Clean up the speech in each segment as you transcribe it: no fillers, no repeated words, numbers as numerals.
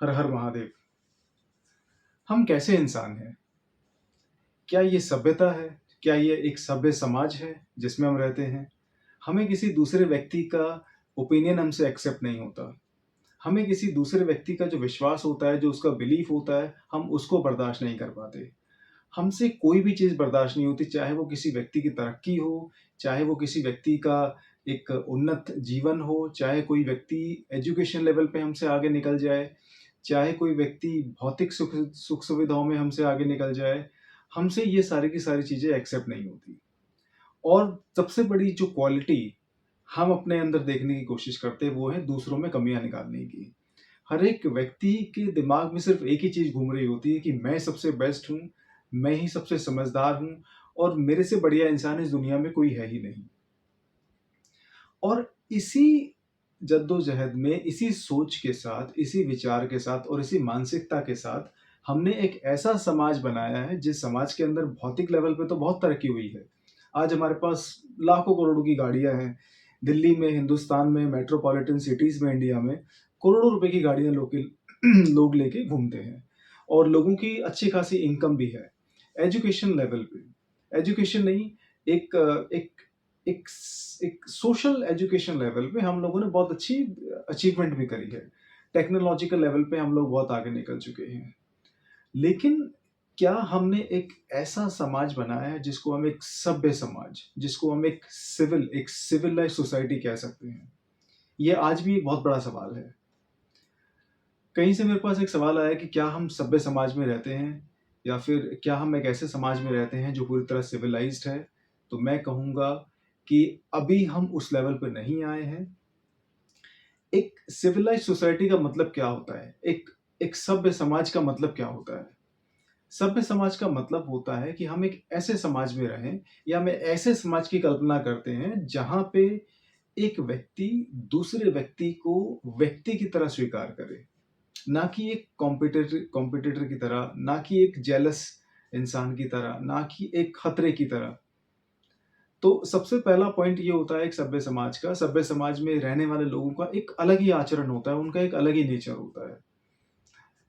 हर हर महादेव। हम कैसे इंसान हैं? क्या ये सभ्यता है? क्या ये एक सभ्य समाज है जिसमें हम रहते हैं? हमें किसी दूसरे व्यक्ति का ओपिनियन हमसे एक्सेप्ट नहीं होता। हमें किसी दूसरे व्यक्ति का जो विश्वास होता है, जो उसका बिलीफ होता है, हम उसको बर्दाश्त नहीं कर पाते। हमसे कोई भी चीज़ बर्दाश्त नहीं होती, चाहे वो किसी व्यक्ति की तरक्की हो, चाहे वो किसी व्यक्ति का एक उन्नत जीवन हो, चाहे कोई व्यक्ति एजुकेशन लेवल पे हमसे आगे निकल जाए, चाहे कोई व्यक्ति भौतिक सुख-सुविधाओं में हमसे आगे निकल जाए, हमसे ये सारी की सारी चीज़ें एक्सेप्ट नहीं होती। और सबसे बड़ी जो क्वालिटी हम अपने अंदर देखने की कोशिश करते हैं, वो है दूसरों में कमियाँ निकालने की। हर एक व्यक्ति के दिमाग में सिर्फ़ एक ही चीज़ घूम रही होती है कि मैं सबसे बेस्ट हूँ, मैं ही सबसे समझदार हूँ और मेरे से बढ़िया इंसान इस दुनिया में कोई है ही नहीं। और इसी जद्दोजहद में, इसी सोच के साथ, इसी विचार के साथ और इसी मानसिकता के साथ हमने एक ऐसा समाज बनाया है, जिस समाज के अंदर भौतिक लेवल पे तो बहुत तरक्की हुई है। आज हमारे पास लाखों करोड़ों की गाड़ियाँ हैं। दिल्ली में, हिंदुस्तान में, मेट्रोपॉलिटन सिटीज़ में, इंडिया में करोड़ों रुपए की गाड़ियाँ लोग लेके घूमते हैं और लोगों की अच्छी खासी इनकम भी है। एजुकेशन लेवल पे, एजुकेशन नहीं, एक एक एक एक सोशल एजुकेशन लेवल पे हम लोगों ने बहुत अच्छी अचीवमेंट भी करी है। टेक्नोलॉजिकल लेवल पे हम लोग बहुत आगे निकल चुके हैं। लेकिन क्या हमने एक ऐसा समाज बनाया है जिसको हम एक सभ्य समाज, जिसको हम एक सिविलाइज्ड सोसाइटी कह सकते हैं? ये आज भी एक बहुत बड़ा सवाल है। कहीं से मेरे पास एक सवाल आया कि क्या हम सभ्य समाज में रहते हैं या फिर क्या हम एक ऐसे समाज में रहते हैं जो पूरी तरह सिविलाइज्ड है? तो मैं कहूँगा कि अभी हम उस लेवल पे नहीं आए हैं। एक सिविलाइज्ड सोसाइटी का मतलब क्या होता है? एक एक सभ्य समाज का मतलब क्या होता है? सभ्य समाज का मतलब होता है कि हम एक ऐसे समाज में रहें या हम ऐसे समाज की कल्पना करते हैं जहाँ पे एक व्यक्ति दूसरे व्यक्ति को व्यक्ति की तरह स्वीकार करे। ना कि एक कॉम्पिटिटर की तरह, ना कि एक जेलस इंसान की तरह, ना कि एक खतरे की तरह। तो सबसे पहला पॉइंट ये होता है एक सभ्य समाज का, सभ्य समाज में रहने वाले लोगों का एक अलग ही आचरण होता है, उनका एक अलग ही नेचर होता है।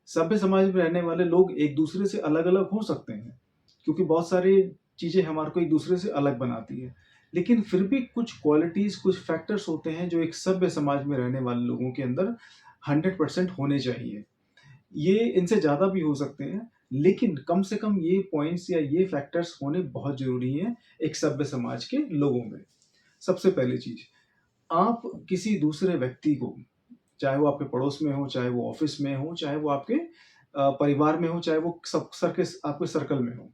सभ्य समाज में रहने वाले लोग एक-दूसरे से अलग-अलग हो सकते हैं, क्योंकि बहुत सारी चीज़ें हमारे को एक-दूसरे से अलग बनाती हैं। लेकिन फिर भी कुछ क्वालिटीज़, कुछ फैक्टर्स होते हैं जो एक सभ्य समाज में रहने वाले लोगों के अंदर 100% होने चाहिए। ये इनसे ज़्यादा भी हो सकते हैं, लेकिन कम से कम ये पॉइंट्स या ये फैक्टर्स होने बहुत ज़रूरी हैं एक सभ्य समाज के लोगों में। सबसे पहली चीज़, आप किसी दूसरे व्यक्ति को, चाहे वो आपके पड़ोस में हो, चाहे वो ऑफ़िस में हो, चाहे वो आपके परिवार में हो, चाहे वो सब सर के आपके सर्कल में हो,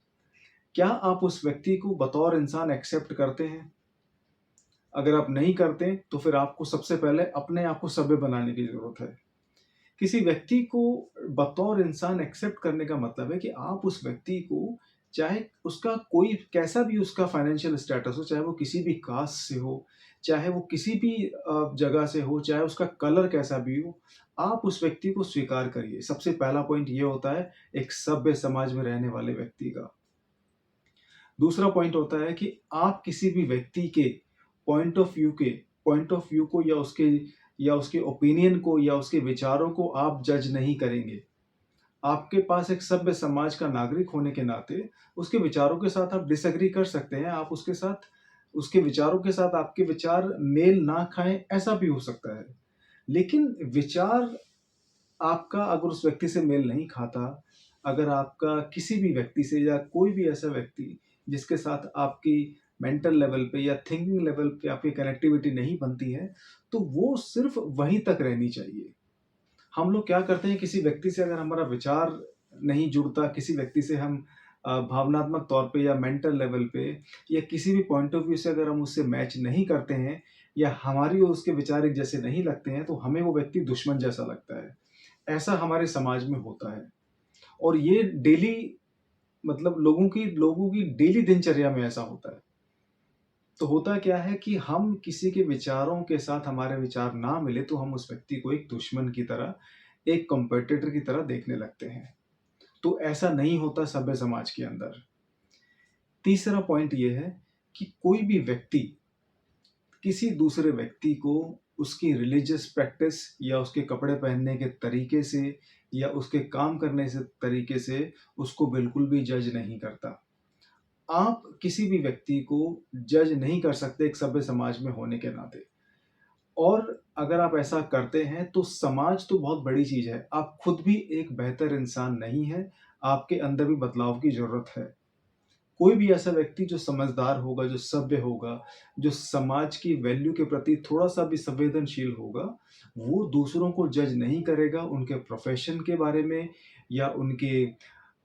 क्या आप उस व्यक्ति को बतौर इंसान एक्सेप्ट करते हैं? अगर आप नहीं करते, तो फिर आपको सबसे पहले अपने आप को सभ्य बनाने की ज़रूरत है। किसी व्यक्ति को बतौर इंसान एक्सेप्ट करने का मतलब है कि आप उस व्यक्ति को, चाहे उसका कोई कैसा भी उसका फाइनेंशियल स्टेटस हो, चाहे वो किसी भी कास्ट से हो, चाहे वो किसी भी जगह से हो, चाहे उसका कलर कैसा भी हो, आप उस व्यक्ति को स्वीकार करिए। सबसे पहला पॉइंट ये होता है एक सभ्य समाज में रहने वाले व्यक्ति का। दूसरा पॉइंट होता है कि आप किसी भी व्यक्ति के पॉइंट ऑफ व्यू को या उसके ओपिनियन को या उसके विचारों को आप जज नहीं करेंगे। आपके पास एक सभ्य समाज का नागरिक होने के नाते उसके विचारों के साथ आप डिसएग्री कर सकते हैं। आप उसके विचारों के साथ आपके विचार मेल ना खाएँ, ऐसा भी हो सकता है। लेकिन विचार आपका अगर उस व्यक्ति से मेल नहीं खाता, अगर आपका किसी भी व्यक्ति से या कोई भी ऐसा व्यक्ति जिसके साथ आपकी मेंटल लेवल पे या थिंकिंग लेवल पे आपकी कनेक्टिविटी नहीं बनती है, तो वो सिर्फ़ वहीं तक रहनी चाहिए। हम लोग क्या करते हैं, किसी व्यक्ति से अगर हमारा विचार नहीं जुड़ता, किसी व्यक्ति से हम भावनात्मक तौर पे या मेंटल लेवल पे या किसी भी पॉइंट ऑफ व्यू से अगर हम उससे मैच नहीं करते हैं या हमारी और उसके विचार एक जैसे नहीं लगते हैं, तो हमें वो व्यक्ति दुश्मन जैसा लगता है। ऐसा हमारे समाज में होता है और ये डेली, मतलब लोगों की डेली दिनचर्या में ऐसा होता है। तो होता क्या है कि हम किसी के विचारों के साथ हमारे विचार ना मिले तो हम उस व्यक्ति को एक दुश्मन की तरह, एक कॉम्पिटिटर की तरह देखने लगते हैं। तो ऐसा नहीं होता सभ्य समाज के अंदर। तीसरा पॉइंट ये है कि कोई भी व्यक्ति किसी दूसरे व्यक्ति को उसकी रिलीजियस प्रैक्टिस या उसके कपड़े पहनने के तरीके से या उसके काम करने से तरीके से उसको बिल्कुल भी जज नहीं करता। आप किसी भी व्यक्ति को जज नहीं कर सकते एक सभ्य समाज में होने के नाते। और अगर आप ऐसा करते हैं तो समाज तो बहुत बड़ी चीज़ है, आप खुद भी एक बेहतर इंसान नहीं हैं, आपके अंदर भी बदलाव की ज़रूरत है। कोई भी ऐसा व्यक्ति जो समझदार होगा, जो सभ्य होगा, जो समाज की वैल्यू के प्रति थोड़ा-सा भी संवेदनशील होगा, वो दूसरों को जज नहीं करेगा उनके प्रोफ़ेशन के बारे में या उनके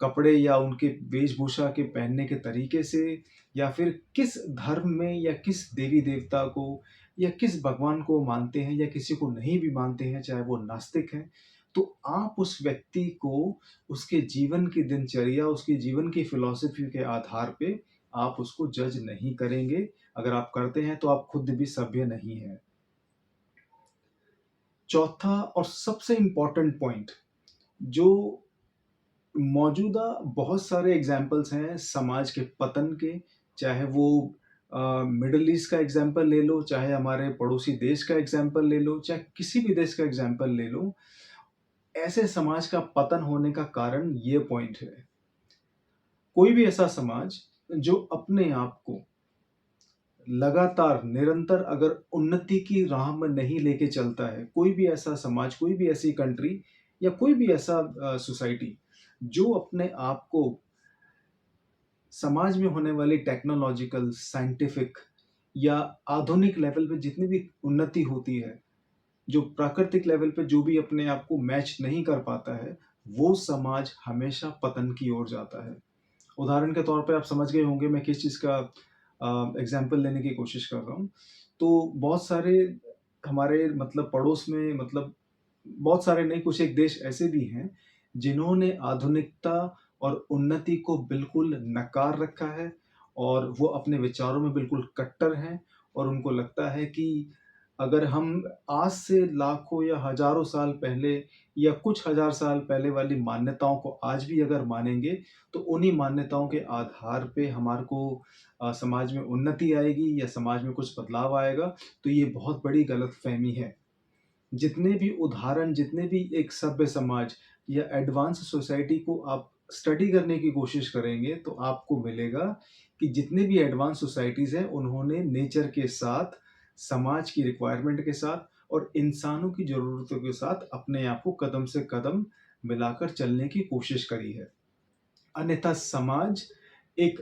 कपड़े या उनके वेशभूषा के पहनने के तरीके से या फिर किस धर्म में या किस देवी-देवता को या किस भगवान को मानते हैं या किसी को नहीं भी मानते हैं, चाहे वो नास्तिक हैं। तो आप उस व्यक्ति को उसके जीवन की दिनचर्या, उसके जीवन की फ़िलॉसफ़ी के आधार पे आप उसको जज नहीं करेंगे। अगर आप करते हैं तो आप खुद भी सभ्य नहीं हैं। चौथा और सबसे इम्पोर्टेंट पॉइंट जो मौजूदा बहुत सारे एग्ज़ाम्पल्स हैं समाज के पतन के, चाहे वो मिडल ईस्ट का एग्ज़ाम्पल ले लो, चाहे हमारे पड़ोसी देश का एग्ज़ाम्पल ले लो, चाहे किसी भी देश का एग्ज़ाम्पल ले लो, ऐसे समाज का पतन होने का कारण ये पॉइंट है। कोई भी ऐसा समाज जो अपने आप को लगातार निरंतर अगर उन्नति की राह में नहीं लेके चलता है, कोई भी ऐसा समाज, कोई भी ऐसी कंट्री या कोई भी ऐसा सोसाइटी जो अपने आप को समाज में होने वाली टेक्नोलॉजिकल, साइंटिफिक या आधुनिक लेवल पे जितनी भी उन्नति होती है, जो प्राकृतिक लेवल पे जो भी अपने आप को मैच नहीं कर पाता है, वो समाज हमेशा पतन की ओर जाता है। उदाहरण के तौर पे आप समझ गए होंगे मैं किस चीज़ का एग्ज़ाम्पल लेने की कोशिश कर रहा हूँ। तो बहुत सारे हमारे मतलब पड़ोस में मतलब बहुत सारे नहीं, कुछ एक देश ऐसे भी हैं, जिन्होंने आधुनिकता और उन्नति को बिल्कुल नकार रखा है और वो अपने विचारों में बिल्कुल कट्टर हैं और उनको लगता है कि अगर हम आज से लाखों या हज़ारों साल पहले या कुछ हज़ार साल पहले वाली मान्यताओं को आज भी अगर मानेंगे, तो उन्हीं मान्यताओं के आधार पे हमारे को समाज में उन्नति आएगी या समाज में कुछ बदलाव आएगा, तो ये बहुत बड़ी गलतफ़हमी है। जितने भी उदाहरण, जितने भी एक सभ्य समाज या एडवांस सोसाइटी को आप स्टडी करने की कोशिश करेंगे, तो आपको मिलेगा कि जितने भी एडवांस सोसाइटीज़ हैं, उन्होंने नेचर के साथ, समाज की रिक्वायरमेंट के साथ और इंसानों की ज़रूरतों के साथ अपने आप को कदम से कदम मिलाकर चलने की कोशिश करी है। अन्यथा समाज एक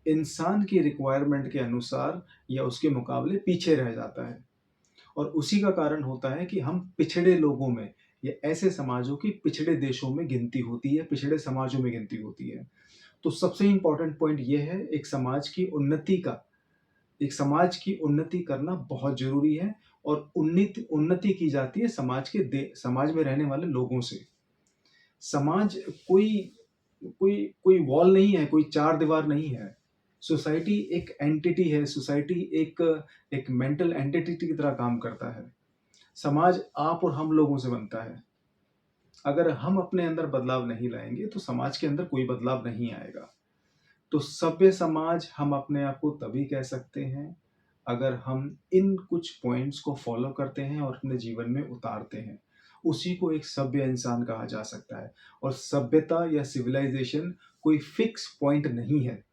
इंसान की रिक्वायरमेंट के अनुसार या उसके मुकाबले पीछे रह जाता है। और उसी का कारण होता है कि हम पिछड़े लोगों में या ऐसे समाजों की पिछड़े देशों में गिनती होती है, पिछड़े समाजों में गिनती होती है। तो सबसे इम्पोर्टेंट पॉइंट ये है एक समाज की उन्नति करना बहुत ज़रूरी है और उन्नति उन्नति की जाती है समाज में रहने वाले लोगों से। समाज कोई कोई कोई वॉल नहीं है, कोई चार दीवार नहीं है। सोसाइटी एक एंटिटी है, सोसाइटी एक एक मेंटल एंटिटी की तरह काम करता है। समाज आप और हम लोगों से बनता है। अगर हम अपने अंदर बदलाव नहीं लाएँगे, तो समाज के अंदर कोई बदलाव नहीं आएगा। तो सभ्य समाज हम अपने आप को तभी कह सकते हैं, अगर हम इन कुछ पॉइंट्स को फ़ॉलो करते हैं और अपने जीवन में उतारते हैं। उसी को एक सभ्य इंसान कहा जा सकता है और सभ्यता या सिविलाइज़ेशन कोई फ़िक्स पॉइंट नहीं है।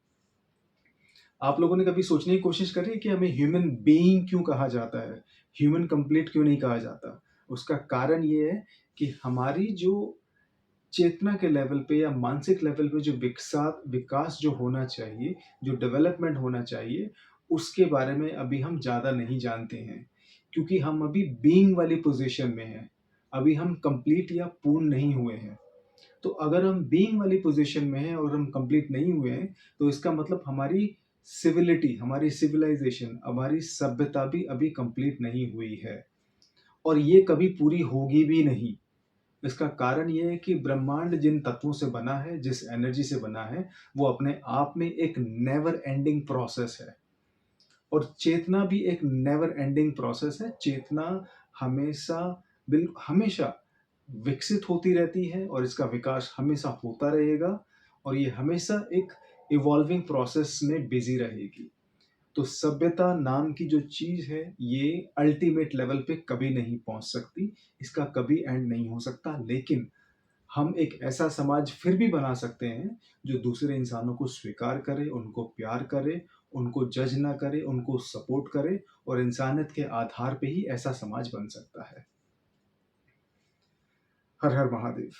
आप लोगों ने कभी सोचने की कोशिश करी है कि हमें ह्यूमन बीइंग क्यों कहा जाता है? ह्यूमन कंप्लीट क्यों नहीं कहा जाता? उसका कारण ये है कि हमारी जो चेतना के लेवल पे या मानसिक लेवल पे जो विकास जो होना चाहिए, जो डेवलपमेंट होना चाहिए, उसके बारे में अभी हम ज़्यादा नहीं जानते हैं। क्योंकि हम अभी बीइंग वाली पोज़ीशन में हैं। अभी हम कंप्लीट या पूर्ण नहीं हुए हैं। तो अगर हम बीइंग वाली पोज़ीशन में हैं और हम कंप्लीट नहीं हुए हैं, तो इसका मतलब हमारी सिविलाइज़ेशन, हमारी सभ्यता भी अभी कंप्लीट नहीं हुई है और ये कभी पूरी होगी भी नहीं। इसका कारण ये है कि ब्रह्मांड जिन तत्वों से बना है, जिस एनर्जी से बना है, वो अपने आप में एक नेवर एंडिंग प्रोसेस है और चेतना भी एक नेवर एंडिंग प्रोसेस है। चेतना हमेशा हमेशा विकसित होती रहती है और इसका विकास हमेशा होता रहेगा और ये हमेशा एक इवॉल्विंग प्रोसेस में बिज़ी रहेगी। तो सभ्यता नाम की जो चीज़ है, ये अल्टीमेट लेवल पे कभी नहीं पहुँच सकती, इसका कभी एंड नहीं हो सकता। लेकिन हम एक ऐसा समाज फिर भी बना सकते हैं, जो दूसरे इंसानों को स्वीकार करे, उनको प्यार करे, उनको जज ना करे, उनको सपोर्ट करे और इंसानियत के आधार पे ही ऐसा समाज बन सकता है। हर हर महादेव।